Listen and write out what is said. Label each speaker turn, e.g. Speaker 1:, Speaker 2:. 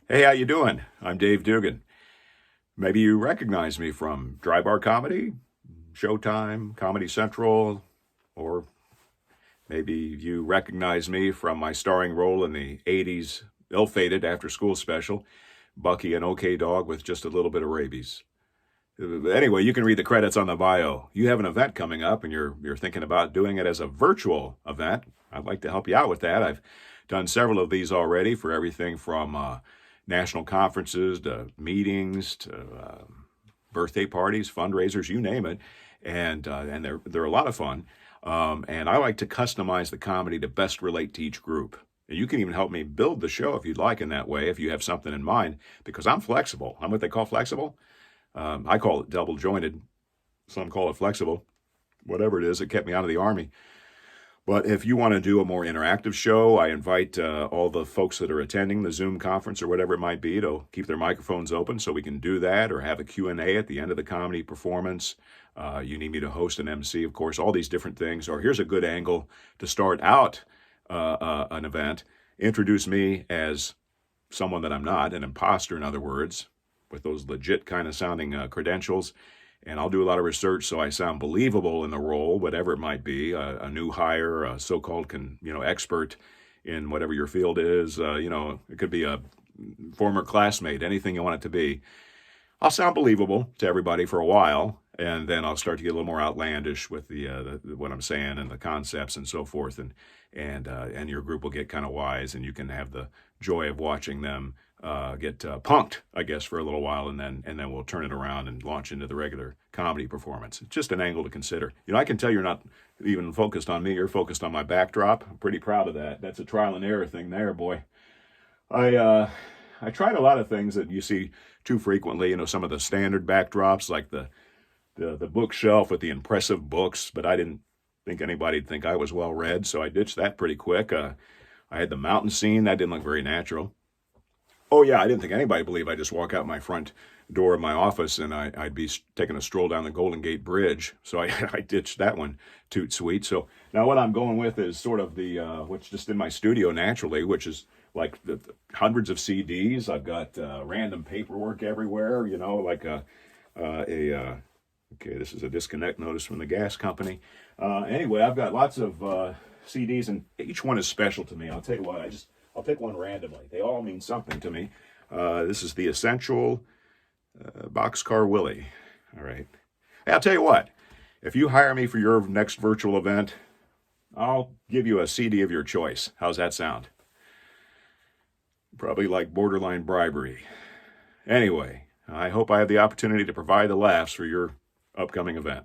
Speaker 1: Hey, how you doing? I'm Dave Dugan. Maybe you recognize me from Dry Bar Comedy, Showtime, Comedy Central, or maybe you recognize me from my starring role in the 80s ill-fated after-school special, Bucky and OK Dog with just a little bit of rabies. Anyway, you can read the credits on the bio. You have an event coming up and you're thinking about doing it as a virtual event. I'd like to help you out with that. I've done several of these already for everything from national conferences to meetings to birthday parties, fundraisers, you name it, and they're a lot of fun. And I like to customize the comedy to best relate to each group. And you can even help me build the show if you'd like in that way, if you have something in mind, because I'm flexible. I'm what they call flexible. I call it double jointed. Some call it flexible. Whatever it is, it kept me out of the Army. But if you want to do a more interactive show, I invite all the folks that are attending the Zoom conference or whatever it might be to keep their microphones open so we can do that, or have a Q&A at the end of the comedy performance. You need me to host an MC, of course, all these different things. Or here's a good angle to start out an event. Introduce me as someone that I'm not, an imposter, in other words, with those legit kind of sounding credentials. And I'll do a lot of research so I sound believable in the role, whatever it might be, a new hire, a so-called expert in whatever your field is. It could be a former classmate, anything you want it to be. I'll sound believable to everybody for a while, and then I'll start to get a little more outlandish with the what I'm saying and the concepts and so forth, and your group will get kind of wise, and you can have the joy of watching them get punked, I guess, for a little while, and then we'll turn it around and launch into the regular comedy performance. It's just an angle to consider. I can tell you're not even focused on me. You're focused on my backdrop. I'm pretty proud of that. That's a trial and error thing there, boy. I tried a lot of things that you see too frequently. Some of the standard backdrops, like the bookshelf with the impressive books, but I didn't think anybody'd think I was well read, so I ditched that pretty quick. I had the mountain scene. That didn't look very natural. Oh, yeah, I didn't think anybody would believe I'd just walk out my front door of my office and I'd be taking a stroll down the Golden Gate Bridge. So I ditched that one, toot sweet. So now what I'm going with is sort of the what's just in my studio naturally, which is like the hundreds of CDs. I've got random paperwork everywhere, okay, this is a disconnect notice from the gas company. Anyway, I've got lots of CDs, and each one is special to me. I'll tell you what, I'll pick one randomly. They all mean something to me. This is the Essential Boxcar Willie. All right. Hey, I'll tell you what. If you hire me for your next virtual event, I'll give you a CD of your choice. How's that sound? Probably like borderline bribery. Anyway, I hope I have the opportunity to provide the laughs for your upcoming event.